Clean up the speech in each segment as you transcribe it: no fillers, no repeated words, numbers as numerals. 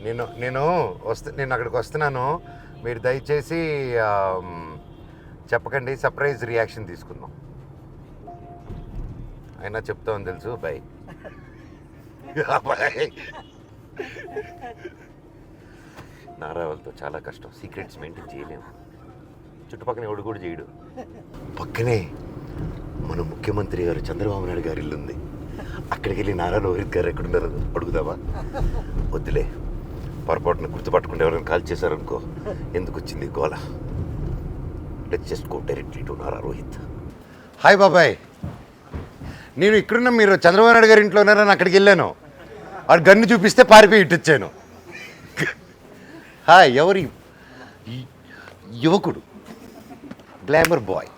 నేను నేను అక్కడికి వస్తున్నాను. మీరు దయచేసి చెప్పకండి, సర్ప్రైజ్ రియాక్షన్ తీసుకుందాం. అయినా చెప్తామని తెలుసు. బాయ్. నారా వాళ్ళతో చాలా కష్టం, సీక్రెట్స్ మెయింటైన్ చేయలేము. చుట్టుపక్కల ఎవడు కూడా చేయడు. పక్కనే మన ముఖ్యమంత్రి గారు చంద్రబాబు నాయుడు గారి ఇల్లు ఉంది. అక్కడికి వెళ్ళి నారా రోహిత్ గారు ఎక్కడున్నారు అడుగుదామా? వద్దులే, పొరపాటున గుర్తుపట్టుకుంటే ఎవరైనా కాల్ చేశారనుకో, ఎందుకు వచ్చింది గోల. Let's just go directly to Nara Rohit. Hi బాబాయ్, నేను ఇక్కడున్న మీరు చంద్రబాబు నాయుడు గారి ఇంట్లో ఉన్నారని అక్కడికి వెళ్ళాను. వాడు గన్ను చూపిస్తే పారిపోయి ఇట్టొచ్చాను. హాయ్, ఎవరి యువకుడు, గ్లామర్ బాయ్.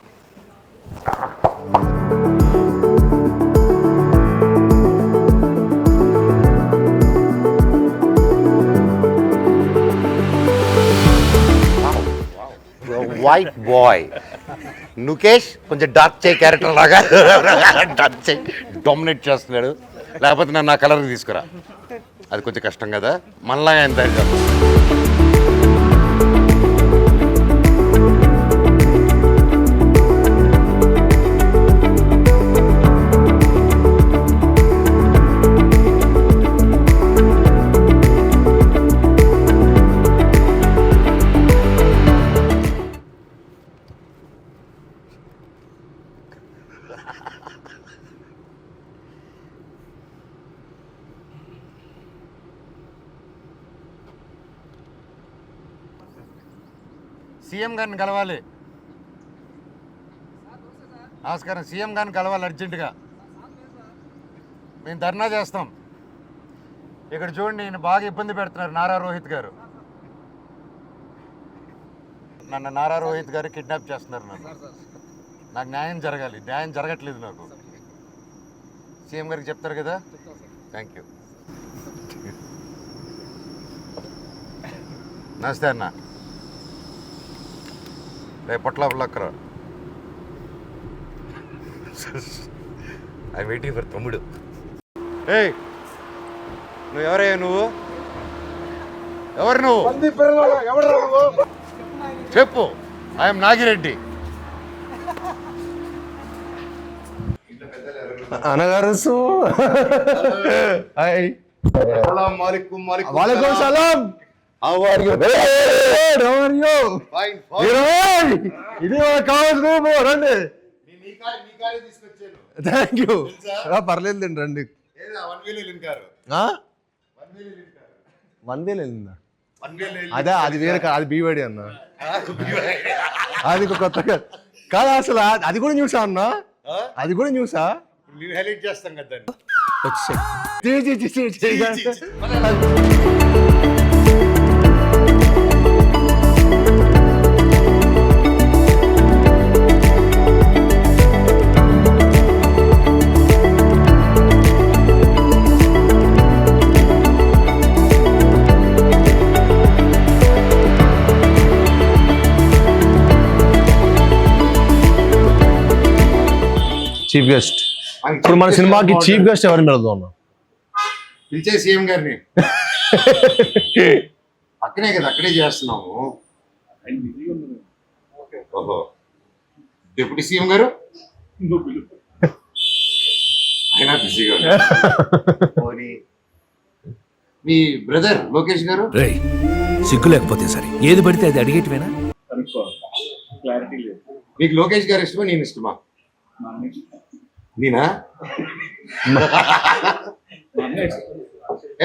వైట్ బాయ్ నుకేష్ కొంచెం డార్క్ చేయి క్యారెక్టర్ లాగా డార్క్ చేయి డామినేట్ చేస్తున్నాడు. లేకపోతే నన్ను నా కలర్ తీసుకురా, అది కొంచెం కష్టం కదా. మళ్ళా ఎంత సీఎం గారిని కలవాలి. నమస్కారం, సీఎం గారిని కలవాలి అర్జెంటుగా. మేము ధర్నా చేస్తాం. ఇక్కడ చూడండి, నేను బాగా ఇబ్బంది పెడుతున్నారు నారా రోహిత్ గారు. నన్ను నారా రోహిత్ గారు కిడ్నాప్ చేస్తున్నారు. నాకు న్యాయం జరగాలి, న్యాయం జరగట్లేదు నాకు. సీఎం గారికి చెప్తారు కదా. Thank you. నమస్తే అన్న. రేపు పొట్లక్కర ఐ వెయిటింగ్ ఫర్ తమ్ముడు. ఏయ్, నువ్వు ఎవరయ్యా? నువ్వు ఎవరు? నువ్వు చెప్పు. ఐఎమ్ నాగిరెడ్డి. అనగారు వాలేకుం సలాం. How are you? Hey, how are you? Fine. ఇది కావాలి రండి. Thank you. పర్లేదు రండి. 1 వేలు వెళ్ళిందా? అదే, అది వేరే, అది బీవాడి అన్న. అది కొత్తగా కాదు అసలు. అది కూడా న్యూసా అన్న? అది కూడా న్యూసా? చేస్తాం కదా. Chief guest. ఇప్పుడు మన సినిమాకి చీఫ్ గెస్ట్ ఎవరిని పెడదాం? పిలిచే సీఎం గారిని. అక్కడే కదా, అక్కడే చేస్తున్నాము. ఓహో, డిప్యూటీ సీఎం గారు ఆయన బిజీగా. మీ బ్రదర్ లోకేష్ గారు. సిగ్గు లేకపోతే సరే, ఏది పడితే అది అడిగేటివేనా? మీకు లోకేష్ గారు ఇష్టమా, నేను ఇష్టమా? నేనా?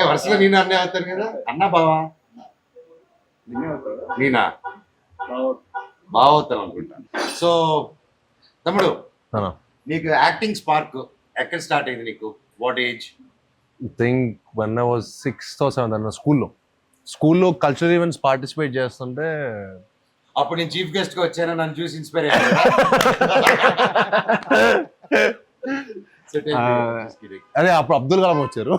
వరుసలో నేను అన్నే అవుతాను కదా. అన్నా బావా? నేనా? బాగా అవుతాను అనుకుంటా. సో తమ్ముడు, నీకు యాక్టింగ్ స్పార్క్ ఎక్కడ స్టార్ట్ అయింది నీకు? What age? Think one I was 6th or 7th అన్న. స్కూల్లో కల్చరల్ ఈవెంట్స్ పార్టిసిపేట్ చేస్తుంటే అప్పుడు నేను చీఫ్ గెస్ట్ గా వచ్చాను, నన్ను చూసి ఇన్స్పైర్ అయ్యాను. అదే అప్పుడు అబ్దుల్ కలాం వచ్చారు.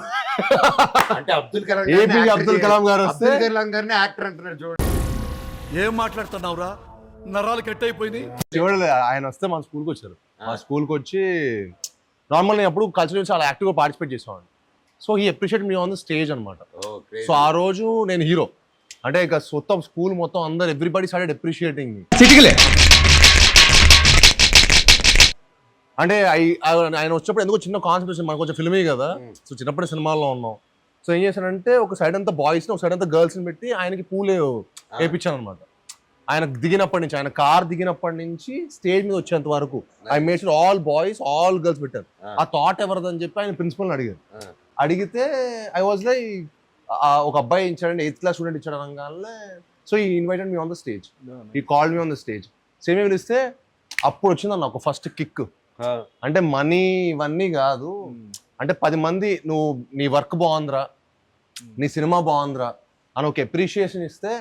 అంటే అబ్దుల్ కలాం, ఏపీజే అబ్దుల్ కలాం గారు వస్తే అబ్దుల్ కలాం గారిని యాక్టర్ అంటున్నారు. చూడండి, ఏం మాట్లాడుతున్నావురా, నరాలు కట్ అయిపోయింది. చూడలే, ఆయన వస్తే మన స్కూల్కి వచ్చారు. మా స్కూల్కి వచ్చి నార్మల్ నేను అప్పుడు కల్చరల్ చాలా యాక్టివ్గా పార్టిసిపేట్ చేసేవాడిని. So he appreciate me on the stage అనమాట. Oh, crazy. సో ఆ రోజు నేను హీరో అంటే ఇక మొత్తం స్కూల్ మొత్తం అందరు ఎవ్రీబడి స్టార్టెడ్ అప్రిషియేటింగ్ మీ. అంటే ఆయన వచ్చినప్పుడు ఎందుకో చిన్న కాన్సెప్ట్ మనకు కొంచెం ఫిల్మీ కదా, సో చిన్నప్పుడే సినిమాల్లో ఉన్నాం. సో ఏం చేశాడంటే ఒక సైడ్ అంతా బాయ్స్ని ఒక సైడ్ అంతా గర్ల్స్ని పెట్టి ఆయనకి పూలే వేయించాను అనమాట. ఆయన దిగినప్పటి నుంచి, ఆయన కార్ దిగినప్పటి నుంచి స్టేజ్ మీద వచ్చేంత వరకు I made sure all boys all girls పెట్టారు. ఆ థాట్ ఎవరిదని చెప్పి ఆయన ప్రిన్సిపల్ని అడిగారు. అడిగితే ఐ వాజ్ లైక్ ఒక అబ్బాయి ఇచ్చాడండి, 8th క్లాస్ స్టూడెంట్ ఇచ్చాడు అనగానే so he invited me on the stage, he called me on the stage. Same పిలిస్తే అప్పుడు వచ్చిందన్న ఒక ఫస్ట్ కిక్. అంటే మనీ ఇవన్నీ కాదు, అంటే 10 మంది నువ్వు నీ వర్క్ బాగుందిరా, నీ సినిమా బాగుందిరా అని ఒక అప్రిషియేషన్ ఇస్తే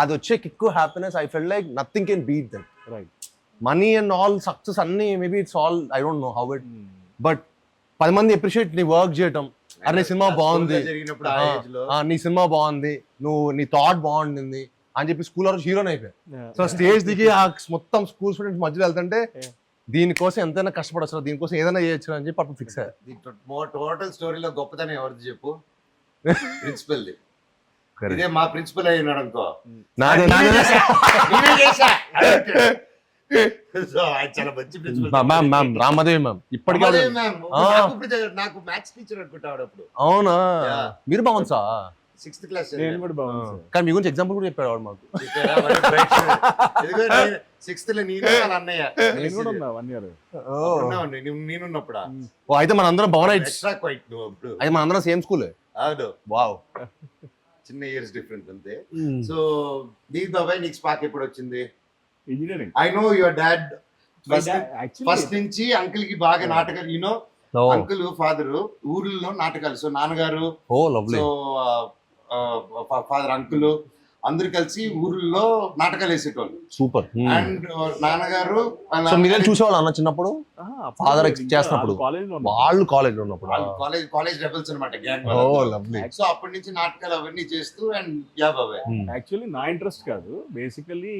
అది వచ్చే kick happiness I felt like nothing can beat that. Right. Money and all success అన్ని maybe it's all I don't know how it, but 10 మంది అప్రిషియేట్ నీ వర్క్ చేయటం, అరే నీ సినిమా బాగుంది, నీ సినిమా బాగుంది, నువ్వు నీ థాట్ బాగుండింది అని చెప్పి స్కూల్ రోజు హీరోని అయిపోయాయి. సో స్టేజ్ దిగి ఆ మొత్తం స్కూల్ స్టూడెంట్స్ మధ్యలో వెళ్తుంటే దీనికోసం ఎంతైనా కష్టపడచ్చు, దీనికోసం ఏదైనా చేయొచ్చు అని చెప్పి అప్పుడు ఫిక్స్ అయ్యారు. టోటల్ స్టోరీలో గొప్పతనం ఎవరిది చెప్పు? ప్రిన్సిపల్. ఇదే మా ప్రిన్సిపల్ అయి ఉన్నాడు అనుకో, నాదే సో ఆయన చాలా మంచి ప్రిన్సిపల్. మ్యామ్ రామదేవి మ్యామ్ ఇప్పటికే నాకు మ్యాథ్స్ టీచర్ అనుకుంటాడు అప్పుడు. అవునా, మీరు బాగుంది సార్ 6th క్లాస్. నేను కూడా బాగుంది. కానీ మీ గురించి ఎగ్జాంపుల్ కూడా చెప్పాడు వాడు మాకు. 6th లో నేను వాళ్ళ అన్నయ్య నేను కూడా ఉన్నా 1 year. నేనున్నప్పుడా? ఓ అయితే మన అందరం భవన ఎక్స్ట్రా క్వైట్ నువ్వు అప్పుడు. అయితే మన అందరం సేమ్ స్కూలే. అవును, వావ్, చిన్న ఇయర్స్ డిఫరెన్స్ అంతే. సో నీకు బాబాయ్ నీకు స్పార్క్ ఎప్పుడు వచ్చింది? Engineering. I know your dad Actually, first నుంచి అంకుల్ కి బాగా నాటకాలు, యూనో అంకుల్ ఫాదర్ ఊర్లో నాటకాలు. సో నాన్నగారు, ఓ లవ్లీ, సో ఫాదర్ అంకుల్ అందరు కలిసి ఊర్లో నాటకాలు వేసేటోళ్ళు. సూపర్. అండ్ నాన్నగారు సో మీరే చూసేవాళ్ళు అన్న చిన్నప్పుడు ఫాదర్ చేస్తున్నప్పుడు? వాళ్ళు కాలేజ్ లో ఉన్నప్పుడు కాలేజ్ రెబల్స్ అనమాట, గ్యాంగ్. Oh lovely. సో అప్పటి నుంచి నాటకాలు అవన్నీ చేస్తూ అండ్ యా బాబాయ్. యాక్చువల్లీ నా ఇంట్రెస్ట్ కాదు, basically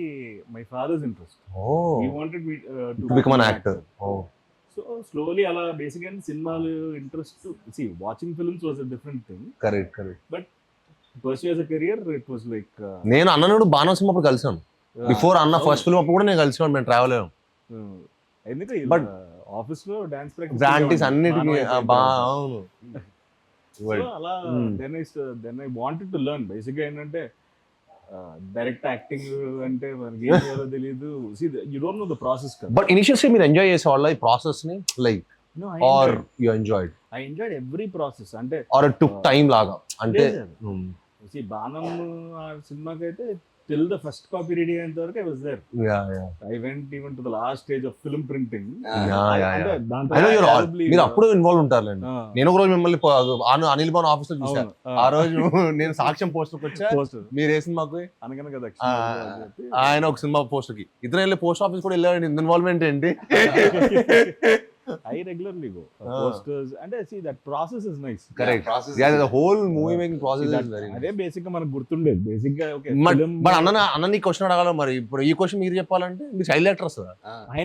my father's interest. Oh he wanted me to become an actor. Oh so slowly అలా బేసికల్లీ సినిమాలు interest. See watching films was a different thing, correct correct. But pursue as a career it was like. నేను అన్ననుడు బాణం సినిమా అప్పుడు కలిసాను. Before అన్న first film అప్పుడు కూడా నేను కలిసాను, మేము ట్రావెల్ అయ్యాం. ఎందుకంటే బట్ ఆఫీస్ లో డాన్స్ ప్రాక్టీస్ అన్నిటికీ అవును. అలా then I wanted to learn. Basic గా ఏంటంటే డైరెక్ట్ యాక్టింగ్ అంటే మనకి ఏం చేయాలో తెలియదు. You don't know the process కదా. బట్ ఇనిషియల్లీ మీరు ఎంజాయ్ చేసేవాళ్ళ ఈ ప్రాసెస్ ని, like are you enjoyed? I enjoyed every process. అంటే ఆర్ ఇట్ టుక్ టైం లాగా? అంటే బాణం సినిమాకి అయితే till the first copy ready అయ్యేంత వరకు I was there. I went even to the last stage of film printing. మీరు అప్పుడు ఇన్వాల్వ్ ఉంటారులేండి. నేను ఒక రోజు మిమ్మల్ని అనిల్ భవన్ ఆఫీస్ లో చూసాను. ఆ రోజు నేను సాక్ష్యం పోస్టర్ వచ్చా, మీరు ఏ సినిమాకు ఆయన ఒక సినిమా పోస్టర్ కి ఇద్దరు వెళ్ళి పోస్ట్ ఆఫీస్ కూడా వెళ్ళాడు. ఇన్వాల్వ్మెంట్ ఏంటి? I regularly go posters and I see that process is nice. Correct. Yeah, the whole movie making process is very nice. అదే బేసిక్ గా మనకు గుర్తుండేది. బేసిక్ గా ఓకే బట్ అన్న నీ క్వశ్చన్ అడగాల మరి. ఇప్పుడు ఈ క్వశ్చన్ మీరు చెప్పాలంటే మీరు చైల్డ్ యాక్టర్ వస్తుందా?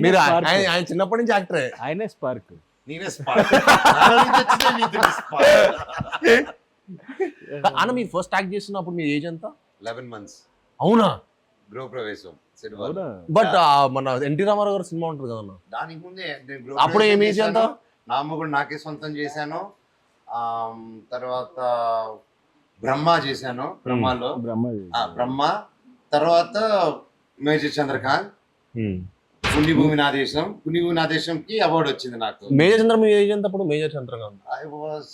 మీరు ఆయన చిన్నప్పటి నుంచి యాక్టరే. ఆయనే స్పార్క్, నేనే స్పార్క్. అన్న మీరు ఫస్ట్ యాక్ట్ చేస్తున్నప్పుడు మీ ఏజ్ ఎంత? 11 months. అవునా? గృహప్రవేశం. బట్ మన ఎన్టీ రామారావు గారు సినిమా ఉంటుంది కదా దానికి ముందే అప్పుడు ఏమి ఎంత? నా అమ్మ కూడా నాకే సొంతం చేశాను. తర్వాత బ్రహ్మ చేశాను. బ్రహ్మలో బ్రహ్మ తర్వాత మేజర్ చంద్రకాంత్, పుణ్యభూమి నా దేశం. పుణ్యభూమి నా దేశంకి అవార్డు వచ్చింది నాకు. మేజర్ చంద్ర మీ ఏజ్ ఎంత అప్పుడు? Major Chandrakanth I was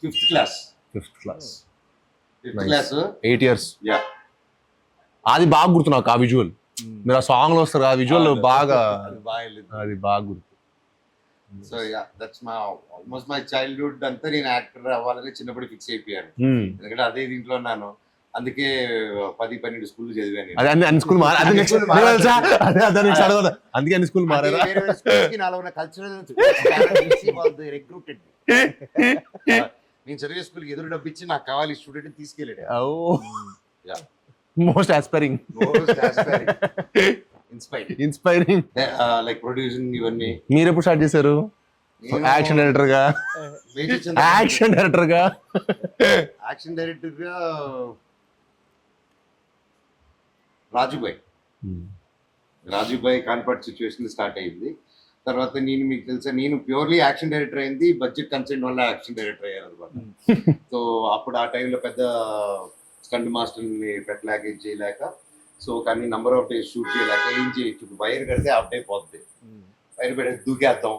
5th class. 5th class. 5th class. 8 years. Yeah, అది బాగా గుర్తు నాకు. ఆ విజువల్ మీరు ఆ సాంగ్ లో వస్తారు, ఆ విజువల్ బాగా అది బాగా గుర్తు. So yeah, that's my almost my childhood అంతా నేను యాక్టర్ అవ్వాలని చిన్నప్పుడు ఫిక్స్ అయిపోయాను. ఎందుకంటే అదే దీంట్లో ఉన్నాను. అందుకే 10-12 స్కూల్ చదివాను. అన్ని స్కూల్ అందుకే అన్ని స్కూల్ మారారా? నాలో ఉన్న కల్చరల్ రిక్రూటెడ్. నేను చదివే స్కూల్కి ఎదురు డబ్బు ఇచ్చి నాకు కావాలి స్టూడెంట్ తీసుకెళ్ళాడు. Most aspiring inspiring like producing ఇవన్నీ. మీరు ఎప్పుడు స్టార్ట్ చేశారు? యాక్షన్ డైరెక్టర్ గా మేజర్ చంద్ర యాక్షన్ డైరెక్టర్ గా యాక్షన్ డైరెక్టర్ గా రాజుబాయ్ కాన్పర్ట్ సిచ్యువేషన్ స్టార్ట్ అయింది. తర్వాత నేను మీకు తెలుసా, నేను ప్యూర్లీ యాక్షన్ డైరెక్టర్ అయింది బడ్జెట్ కన్సెంట్ వల్ల యాక్షన్ డైరెక్టర్ అయ్యారు అనమాట. సో అప్పుడు ఆ టైంలో పెద్ద స్టంట్ మాస్టర్ని పెట్టలేక ఏం చేయలేక, సో కానీ నంబర్ ఆఫ్ డేస్ షూట్ చేయలేక ఏం చేయొచ్చు, వైర్ కడితే అవుట్ అయిపోద్ది, వైర్ పెడితే దూకేద్దాం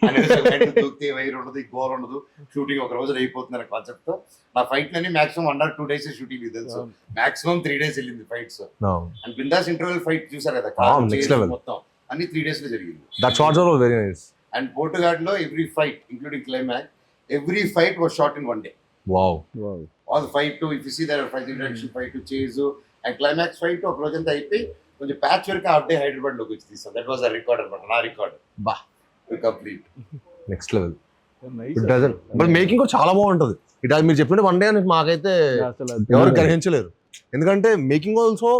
అనేది, దూకితే వైర్ ఉండదు, గోల్ ఉండదు, షూటింగ్ ఒక రోజు అయిపోతుంది అనే కాన్సెప్ట్ తో నా ఫైట్ లని మాక్సిమం 1 or 2 days షూటింగ్ తెలుసు, మాక్సిమం 3 days వెళ్ళింది fights. And Bindaas interval fight చూసారు కదా, మొత్తం అన్ని 3 days లో జరిగింది. That shots are very nice. And Potugadu లో every fight including climax, every fight was shot in 1 day. Wow. All fight too if you see there fight introduction fight to chase and climax fight ఒక రోజంతా అయిపోయి కొంచెం patch వరకు half day Hyderabad లోకి వచ్చి తీస్తాం. That was a record అన్నమాట, నా రికార్డ్. బా, complete next level. It doesn't but making కూడా చాలా బాగుంటది. ఇట్ మీరు చెప్పిన 1 day అని మాకైతే ఎవరు గ్రహించలేరు, ఎందుకంటే making also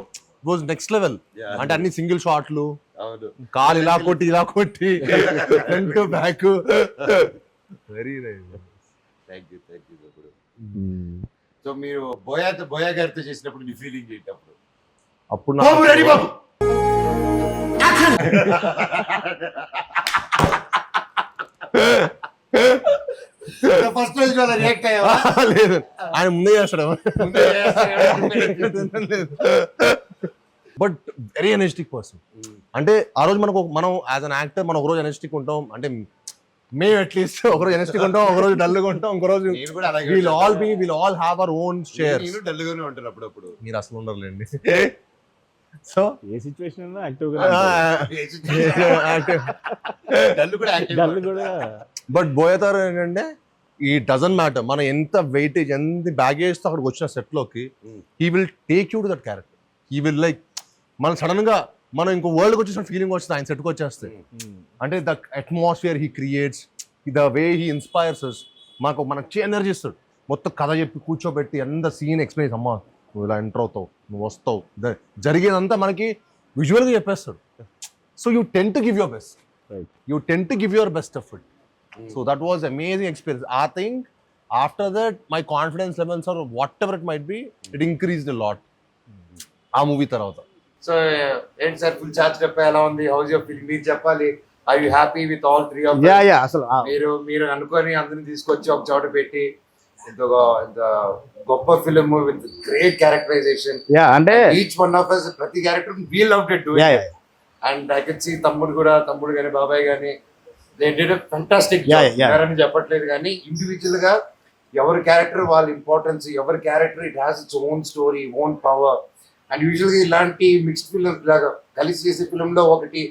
was next level. అంటే అన్ని సింగిల్ షాట్లు, కాలు ఇలా కొట్టి front back. Very nice. Thank you ఇప్పుడు. సో మీరు బోయా గారితో చేసినప్పుడు మీ ఫీలింగ్ ఏంటప్పుడు? అప్పుడు రెడీ బాబు ఫస్ట్ రోజు రియాక్ట్ అయ్యావా? లేదు, ఆయన ముందే చేస్తాడు. But very energetic person. అంటే ఆ రోజు మనం యాజ్ అన్ యాక్టర్ మనం ఒకరోజు ఎనర్జెటిక్ ఉంటాం, అంటే మేము అట్లీస్ట్ ఒకరోజు ఎనర్జెటిక్ ఉంటాం, ఒకరోజు డల్గా ఉంటాం, ఇంకోరోజు will all have our own shares. డల్గానే ఉంటాను అప్పుడప్పుడు. మీరు అసలు ఉండరులేండి. సో ఏ సిచ్యువేషన్ బట్ బోయతారు ఏంటంటే ఈ డజన్ మ్యాటర్ మనం ఎంత వెయిటేజ్ ఎంత బ్యాగేజ్ తో అక్కడికి వచ్చిన సెట్ లోకి, he will take you to that character. He will like మనం సడన్ గా మనం ఇంకో వరల్డ్కి వచ్చేసిన ఫీలింగ్ వస్తుంది ఆయన సెట్కి వచ్చేస్తే. అంటే the atmosphere he creates, the way he inspires us. మనకు ఎనర్జీ ఇస్తాడు, మొత్తం కథ చెప్పి కూర్చోబెట్టి ఎంత సీన్ ఎక్స్ప్లెయిన్, అమ్మా నువ్వు ఇలా ఎంటర్ అవుతావు, నువ్వు వస్తావు, జరిగేదంతా మనకి విజువల్గా చెప్పేస్తాడు. So you ten to give your best, you ten to give your best effort. So that was amazing experience. I think after that my confidence levels or whatever it might be, it increased a lot. ఆ movie తర్వాత. So ఏంటి sir, full charge చెప్పా, ఎలా ఉంది, how's your feeling మీరు చెప్పాలి. Are you happy with all 3 of them? Yeah అసలు మీరు అనుకొని అందరిని తీసుకొచ్చి ఒక చోట పెట్టి ఇంత గొప్ప film with great characterization. Yeah అంటే ఈచ్ వన్ ఆఫ్ us ప్రతి character we loved it doing it. And I can see తమ్ముడు గాని బాబాయ్ గాని they did a fantastic job అని చెప్పట్లేదు, కానీ ఇండివిజువల్ గా ఎవరి క్యారెక్టర్ వాళ్ళ ఇంపార్టెన్స్, ఎవరి character it has its own story, own power. And usual గా ఇలాంటి మిక్స్డ్ ఫిల్మ్ లాగా కలిసి చేసే ఫిల్మ్ లో ఒకటి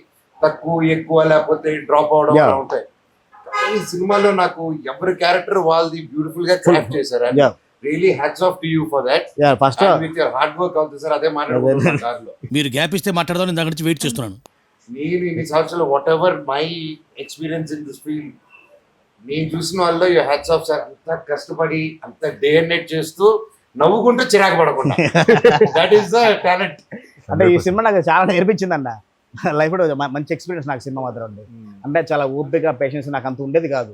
తక్కువ ఎక్కువ లేకపోతే డ్రాప్ అవడం ఉంటాయి. ఈ సినిమాలో నాకు ఎవరి క్యారెక్టర్ వాళ్ళది బ్యూటిఫుల్ గా క్రాఫ్ట్ చేశారు. Really hats off to you for that. First with your hard work అవుతుంది సార్. అదే మాట్లాడుతున్నాను కార్లో. మీరు గ్యాప్ ఇస్తే మాట్లాడదాం, ఇందాక నుంచి వెయిట్ చేస్తున్నాను. నేను ఇన్ని సంవత్సరాలు what ever my experience in this field, నేను చూసిన వాళ్ళు యూ హ్యాట్స్ ఆఫ్ సార్. అంత కష్టపడి అంత డే అండ్ నైట్ చేస్తూ నవ్వుకుంటూ చిరాకు పడకుండా, దట్ ఈస్ ద టాలెంట్. అంటే ఈ సినిమా నాకు చాలా నేర్పించిందంట లైఫ్ లో. మంచి ఎక్స్పీరియన్స్ నాకు సినిమా మాత్రం ఉంది. అంటే చాలా ఓపిక పేషెన్స్ నాకు అంత ఉండేది కాదు,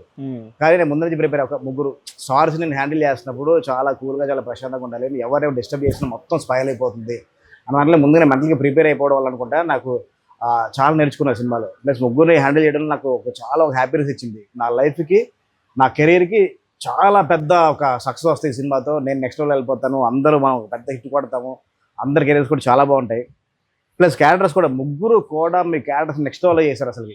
కానీ నేను ముందు నుంచి ప్రిపేర్ ఒక ముగ్గురు సార్స్ నేను హ్యాండిల్ చేస్తున్నప్పుడు చాలా కూల్గా చాలా ప్రశాంతంగా ఉండాలి. ఎవరెవరు డిస్టర్బ్ చేసినా మొత్తం స్పాయిల్ అయిపోతుంది అని దాంట్లో ముందుగా మెంటల్గా ప్రిపేర్ అయిపోవడం వల్ల అనుకుంటా నాకు చాలా నేర్చుకున్నాను సినిమాలో. ప్లస్ ముగ్గురిని హ్యాండిల్ చేయడంలో నాకు చాలా ఒక హ్యాపీనెస్ ఇచ్చింది. నా లైఫ్కి నా కెరీర్కి చాలా పెద్ద ఒక సక్సెస్ వస్తాయి ఈ సినిమాతో. నేను నెక్స్ట్ లెవెల్ వెళ్ళిపోతాను, అందరూ మనం పెద్ద హిట్ కొడతాము, అందరి కెరీర్స్ కూడా చాలా బాగుంటాయి. ప్లస్ క్యారెక్టర్స్ కూడా ముగ్గురు కూడా మీ క్యారెక్టర్స్ నెక్స్ట్ లెవెల్లో చేశారు. అసలు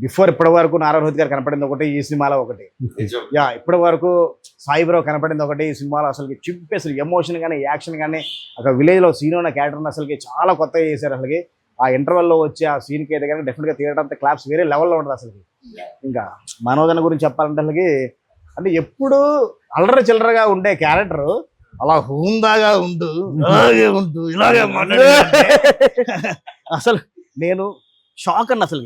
బిఫోర్ ఇప్పటి వరకు నారాయణ రోహిత్ గారు కనపడింది ఒకటి ఈ సినిమాలో, ఒకటి ఇప్పటి వరకు సాయిబ్రావు కనపడింది ఒకటి ఈ సినిమాలో. అసలు చింపేసి ఎమోషన్ కానీ యాక్షన్ కానీ ఒక విలేజ్లో సీన్ ఉన్న క్యారెక్టర్ని అసలుకి చాలా కొత్తగా చేశారు. అసలుకి ఆ ఇంటర్వెల్లో వచ్చి ఆ సీన్కి అయితే కానీ డెఫినెట్గా తీయడం అంతా క్లాప్స్ వేరే లెవెల్లో ఉంటుంది అసలుకి. ఇంకా మనోజన గురించి చెప్పాలంటే అసలుకి అంటే ఎప్పుడు అల్లరి చిల్లరగా ఉండే క్యారెక్టర్ అలా హుందాగా ఉంటూ ఇలాగే మాట్లాడే అసలు నేను షాక్ అన్న. అసలు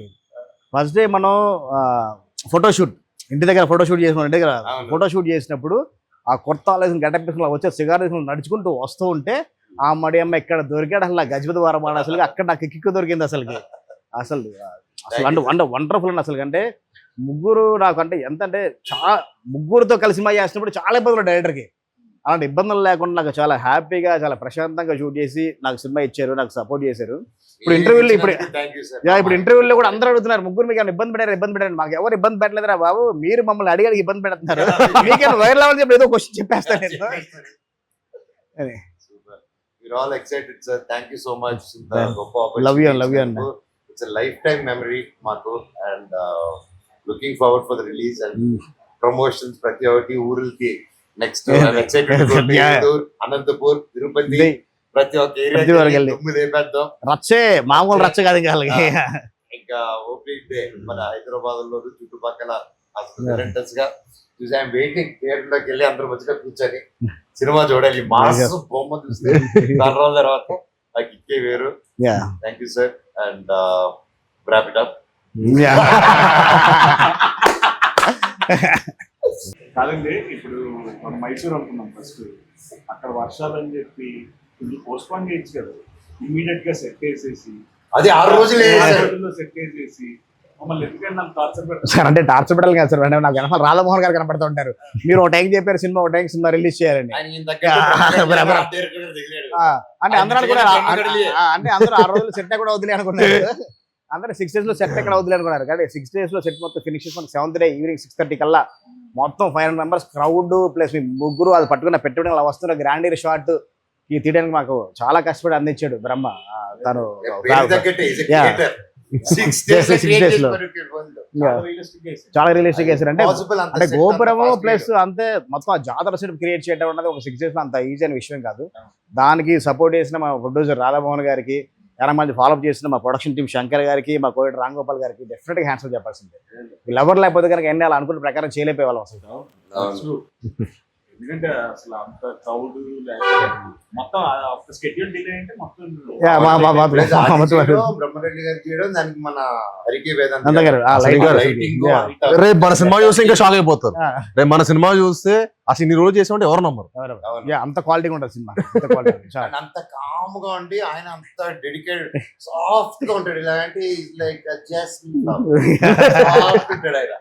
ఫస్ట్ డే మనం ఫోటోషూట్ ఇంటి దగ్గర ఫోటోషూట్ చేసిన ఇంటి దగ్గర ఫోటోషూట్ చేసినప్పుడు ఆ కొత్త ఆలోచన గడ్డ వచ్చే సిగార్ నడుచుకుంటూ వస్తూ ఉంటే ఆ మడి అమ్మ ఇక్కడ దొరికాడు. అసలు గజపతి వారం అసలు అక్కడ నాకు కిక్కు దొరికింది అసలుకి. అసలు వండర్ఫుల్ అండి అసలు. అంటే ముగ్గురు నాకు అంటే ఎంత అంటే చాలా ముగ్గురుతో కలిసి సినిమా చేసినప్పుడు చాలా ఇబ్బందులు డైరెక్టర్కి. అలాంటి ఇబ్బందులు లేకుండా నాకు చాలా హ్యాపీగా చాలా ప్రశాంతంగా షూట్ చేసి నాకు సినిమా ఇచ్చారు, నాకు సపోర్ట్ చేశారు. ఇప్పుడు ఇంటర్వ్యూలో ఇప్పుడు ఇంటర్వ్యూలో కూడా అందరూ అడుగుతున్నారు, ముగ్గురు మీకు ఇబ్బంది పెట్టారు. మాకు ఎవరు ఇబ్బంది పెట్టలేదురా బాబు, మీరు మమ్మల్ని అడిగాడు ఇబ్బంది పెడుతున్నారు. మీకేనా వైర్ లెవెల్ చెప్పి ఏదో క్వశ్చన్ చెప్పేస్తాను నేను. We're all excited, sir. Thank you so much. Love you, అన్న. It's a lifetime memory, మాకు, and looking forward for the release and promotions. ప్రతి ఒక్కటి ఊరులకి నెక్స్ట్ ఎక్సైటెడ్ అనంతపూర్, తిరుపతి, ప్రతి ఒక్క ఏరియా లేపేద్దాం. రచ్చే మామూలు రచ్చ కాదు ఇంకా ఓపెనింగ్ డే మన హైదరాబాద్ లో చుట్టుపక్కల అసలు గా చూసి ఐఎమ్ వెయిటింగ్ థియేటర్ లోకి వెళ్ళి అందరూ మంచిగా కూర్చొని సినిమా చూడాలి. మాస్ బొమ్మ చూస్తే దాని రోజుల తర్వాత నాకు ఇక్కే వేరు. Thank you sir and wrap it up. కాదండి, ఇప్పుడు మనం మైసూర్ అనుకున్నాం ఫస్ట్, అక్కడ వర్షాలు అని చెప్పి కొంచెం పోస్ట్పోన్ చేయొచ్చు కదా, ఇమీడియట్ గా సెట్ వేసేసి అది 6 రోజులే సెట్ వేసేసి మమ్మల్ని ఎందుకంటే నాకు టార్చర్ పెడతారు సార్. అంటే టార్చర్ పెట్టాలి కదా సార్, అంటే నాకు వెనకాల రాధామోహన్ గారు కనపడుతూ ఉంటారు. మీరు ఒక టైం చెప్పారు సినిమా, ఒక టైం సినిమా రిలీజ్ చేయాలండి అంటే అందరూ అనుకున్నారు, అంటే అందరూ 6 రోజులు సెట్ కూడా వదిలే అనుకున్నారు. అందరూ 6 days లో సెట్ ఎక్కడ వదిలే అనుకున్నారు. కానీ 6 days లో సెట్ మొత్తం ఫినిష్ చేసుకుని 7th day ఈవినింగ్ 6:30 కల్లా మొత్తం 500 members క్రౌడ్ ప్లస్ మీ ముగ్గురు అది పట్టుకున్న పెట్టుబడి అలా వస్తున్న గ్రాండీర్ షాట్ ఈ తీయడానికి మాకు చాలా కష్టపడి అందించాడు బ్రహ్మ. తను 6 days లో చాలా రియలిస్టిక్ చేశారు. అంటే గోపురము ప్లస్ అంతే మొత్తం ఆ జాతర సెట్ క్రియేట్ చేయడం అన్నది ఒక 6 days లో అంత ఈజీ అనే విషయం కాదు. దానికి సపోర్ట్ చేసిన మా ప్రొడ్యూసర్ రాధామోహన్ గారికి, మంది ఫాలోఅప్ చేసిన మా ప్రొడక్షన్ టీం శంకర్ గారికి, మా కోవిడ్ రామ్ గోపాల్ గారికి డెఫినెట్ గా హ్యాండ్స్ చెప్పాల్సిందే. వీళ్ళెవరు లేకపోతే కనుక ఎన్ని అలా అనుకున్న ప్రకారం చేయలేకపోయే వాళ్ళం అసలు. ఎందుకంటే అసలు అంత క్రౌడ్ మొత్తం స్కెడ్యూల్ డిలే అంటే మొత్తం బ్రహ్మరెడ్డి గారు చేయడం, దానికి మన హరికి రేపు మన సినిమా చూస్తే ఇంకా షాక్ అయిపోతారు. రేపు మన సినిమా చూస్తే అసలు ఇన్ని రోజులు చేసామంటే ఎవరు నమ్మరు. అంత క్వాలిటీగా ఉంటుంది సినిమా, అంత కామ్ గా ఉండి ఆయన అంత డెడికేటెడ్ సాఫ్ట్ గా ఉంటాడు. ఇలాంటి లైక్ ఉంటాడు ఆయన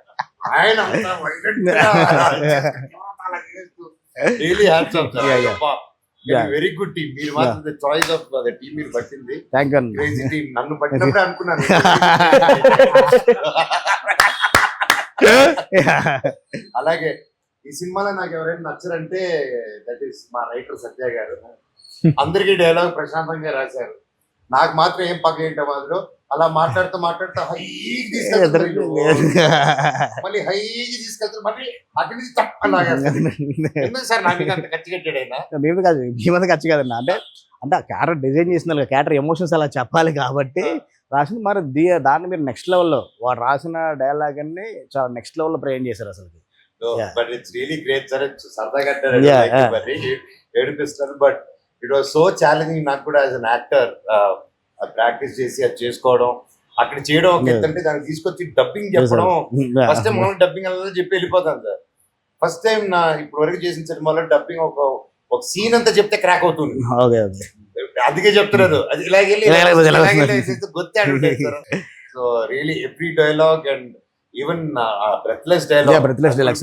really hats off. Very good team. మీరు మాత్రం చాయిస్ ఆఫ్ ద టీమ్ మీరు పట్టింది. Crazy team. నన్ను పట్టినప్పుడే అనుకున్నాను. అలాగే ఈ సినిమాలో నాకు ఎవరైనా నచ్చరంటే దట్ ఈస్ మా రైటర్ సత్య గారు. అందరికీ డైలాగ్ ప్రశాంతంగా రాశారు, నాకు మాత్రం ఏం పక్క ఏంటో మాదిలో అలా మాట్లాడుతూ హైకి తీసుకెళ్తారు, మళ్ళీ హైకి తీసుకెళ్తారు, మళ్ళీ అక్కడి నుంచి తప్పలాగేస్తారు. ఎందుకు సార్ నాకు అంత ఖర్చు కట్టాడు ఆయన? మేము కాదు, మేమంతా ఖర్చు కదన్నా. అంటే ఆ క్యారెక్టర్ డిజైన్ చేసిన క్యారెక్టర్ ఎమోషన్స్ అలా చెప్పాలి కాబట్టి రాసింది. మరి దాన్ని మీరు నెక్స్ట్ లెవెల్లో వాడు రాసిన డైలాగ్ అన్ని చాలా నెక్స్ట్ లెవెల్లో ప్రజెంట్ చేశారు అసలు. But it's really great sir. సరదాగా ఏడిపిస్తారు, but it was so challenging నాకు కూడా యాజ్ అన్ యాక్టర్. ప్రాక్టీస్ చేసి అది చేసుకోవడం, అక్కడ చేయడం ఒక ఎత్తంటే దాన్ని తీసుకొచ్చి డబ్బింగ్ చెప్పడం. ఫస్ట్ టైం మనం డబ్బింగ్ అలా చెప్పి వెళ్ళిపోతాను సార్. ఫస్ట్ టైం నా ఇప్పటి వరకు చేసిన సినిమాలో డబ్బింగ్ ఒక సీన్ అంతా చెప్తే క్రాక్ అవుతుంది. అందుకే చెప్తున్నారు అది ఇలాగే గొత్తాడు. So really every dialogue and even breathless dialogue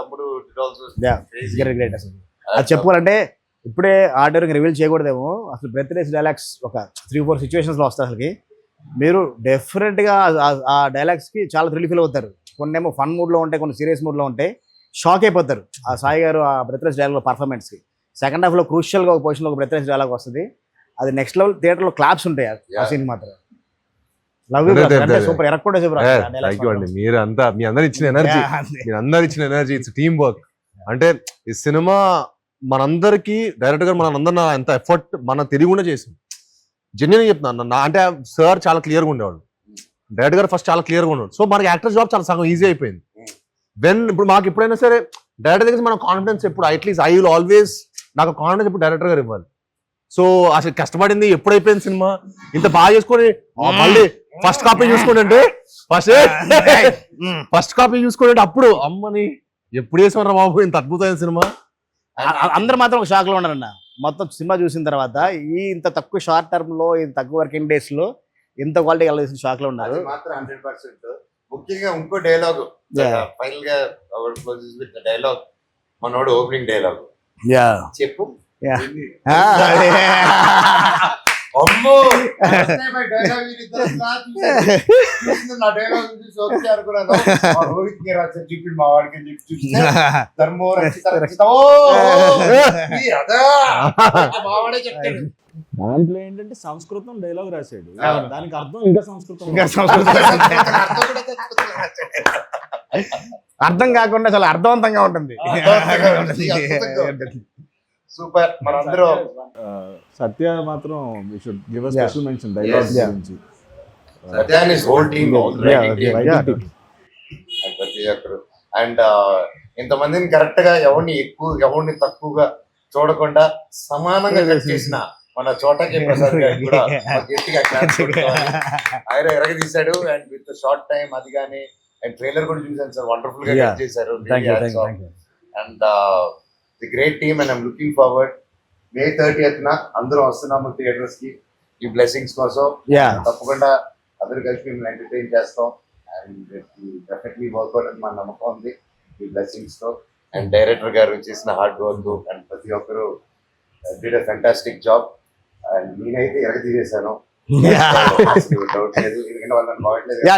తమ్ముడు అది చెప్పుకోవాలంటే ఇప్పుడే ఆర్డర్ రివీల్ చేయకూడదేమో. అసలు బ్రెత్లెస్ డైలాగ్స్ ఒక 3-4 సిచ్యువేషన్స్ లో వస్తాయి. అసలుకి మీరు డెఫినెట్ గా ఆ డైలాగ్స్ కి చాలా థ్రిల్ ఫీల్ అవుతారు. కొన్ని ఏమో ఫన్ మూడ్ లో ఉంటాయి, కొన్ని సీరియస్ మూడ్ లో ఉంటాయి. షాక్ అయిపోతారు ఆ సాయి గారు ఆ బ్రెత్లెస్ డైలాగ్ పర్ఫార్మెన్స్ కి. సెకండ్ హాఫ్ లో క్రూషియల్ గా ఒక పొజిషన్ లో ఒక బ్రెత్లెస్ డైలాగ్ వస్తుంది. అది నెక్స్ట్ లెవెల్. థియేటర్ లో క్లాప్స్ ఉంటాయి ఆ సీన్ మాత్రం. Love you super. ఎరక్కుండా సూపర్. మీరు అంతా మీ అందరు ఇచ్చిన ఎనర్జీ, మీరు అందరు ఇచ్చిన ఎనర్జీ, ఇట్స్ టీమ్ వర్క్. అంటే ఈ సినిమా మనందరికి డైరెక్టర్ గారు మనందరినీ ఎంత ఎఫర్ట్ మన తెలియకుండా చేసింది. జెన్యున్ చెప్తున్నాను. అంటే సార్ చాలా క్లియర్గా ఉండేవాడు, డైరెక్టర్ గారు ఫస్ట్ చాలా క్లియర్గా ఉండేవాడు. సో మనకి యాక్టర్ జాబ్ చాలా సగం ఈజీ అయిపోయింది. ఇప్పుడు మాకు ఎప్పుడైనా సరే డైరెక్టర్ దగ్గర మన కాన్ఫిడెన్స్ ఎప్పుడు అట్లీస్ట్ ఐ విల్ ఆల్వేస్ నాకు కాన్ఫిడెన్స్ ఎప్పుడు డైరెక్టర్ గారు ఇవ్వాలి. సో అసలు కష్టపడింది ఎప్పుడైపోయింది సినిమా ఇంత బాగా చేసుకొని మళ్ళీ ఫస్ట్ కాపీ చూసుకుంటే ఫస్ట్ కాపీ చూసుకుంటే అప్పుడు అమ్మని ఎప్పుడు వేసామరా బాబు ఇంత అద్భుతమైన సినిమా. అందరూ మాత్రం ఒక షాక్ లో ఉన్నారన్న. మొత్తం సినిమా చూసిన తర్వాత ఇంత తక్కువ షార్ట్ టర్మ్ లో, ఇంత తక్కువ వర్కింగ్ డేస్ లో ఇంత క్వాలిటీ కలిసి షాక్ లో ఉన్నారు. మాత్రం 100%. ముఖ్యంగా ఇంకో డైలాగ్ Yeah. ఫైనల్ గా విత్ డైలాగ్ మనోడు ఓపెనింగ్ డైలాగ్ యా చెప్పు యా అమ్మో డైలాగ్ నా డైలాగ్ చూసి ఓకే అనుకున్నాను రోహిత్ కి రాశారు చూపిండి మా వాడికి చెప్పి చూస్తే ధర్మో రక్షిత రక్షిత ఓ అదా మావాడే చెప్తాడు. దాంట్లో ఏంటంటే సంస్కృతం డైలాగ్ రాశాడు, దానికి అర్థం ఇంకా సంస్కృతం. అర్థం కాకుండా చాలా అర్థవంతంగా ఉంటుంది. సూపర్. మనందరూ సత్య మాత్రం we should give a special mention dialogue Yeah. గురించి. సత్యాన్ ఇస్ హోల్ టీమ్ Yeah. ప్రతి ఒక్కరు అండ్ ఇంతమందిని కరెక్ట్ గా ఎవరిని ఎక్కువ ఎవరిని తక్కువగా చూడకుండా సమానంగా కట్ చేసిన మన చోటకి ప్రసాద్ గారికి కూడా ఒక గట్టిగా క్లాప్స్ కొట్టుకోవాలి. ఆయన ఎరగదీశాడు అండ్ విత్ షార్ట్ టైం అది కానీ అండ్ ట్రైలర్ కూడా చూసాను సార్, వండర్ఫుల్ గా Yeah. కట్ చేశారు. Thank you, thank you, thank you. And the great team and I'm looking forward. May 30th అందరూ వస్తున్నాము థియేటర్స్ కి ఈ బ్లెస్సింగ్స్ కోసం. Yeah. తప్పకుండా అందరూ కలిసి మిమ్మల్ని ఎంటర్టైన్ చేస్తాం అండ్ డెఫినెట్లీ వర్కౌట్ అని మా నమ్మకం ఉంది ఈ బ్లెస్సింగ్స్ తో. అండ్ డైరెక్టర్ గారు చేసిన హార్డ్ వర్క్ అండ్ ప్రతి ఒక్కరు did a fantastic job and నేనైతే ఎరగదీసేసాను, డౌట్ లేదు. ఎందుకంటే వాళ్ళని బాగట్లేదు. యా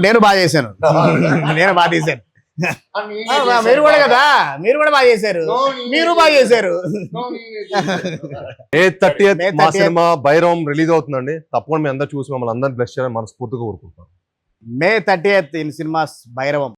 నేను బాగా చేశాను. నేను బాగా తీశాను. మీరు కూడా కదా, మీరు కూడా బాగా చేశారు. మీరు బాగా చేశారు. May 30th May మా 30th. సినిమా భైరవం రిలీజ్ అవుతుందండి. తప్పకుండా మీ అందరూ చూసి మమ్మల్ని అందరిని బ్లెస్ చేయాలని మనస్ఫూర్తిగా కోరుకుంటాం. May 30th in cinemas Bhairavam.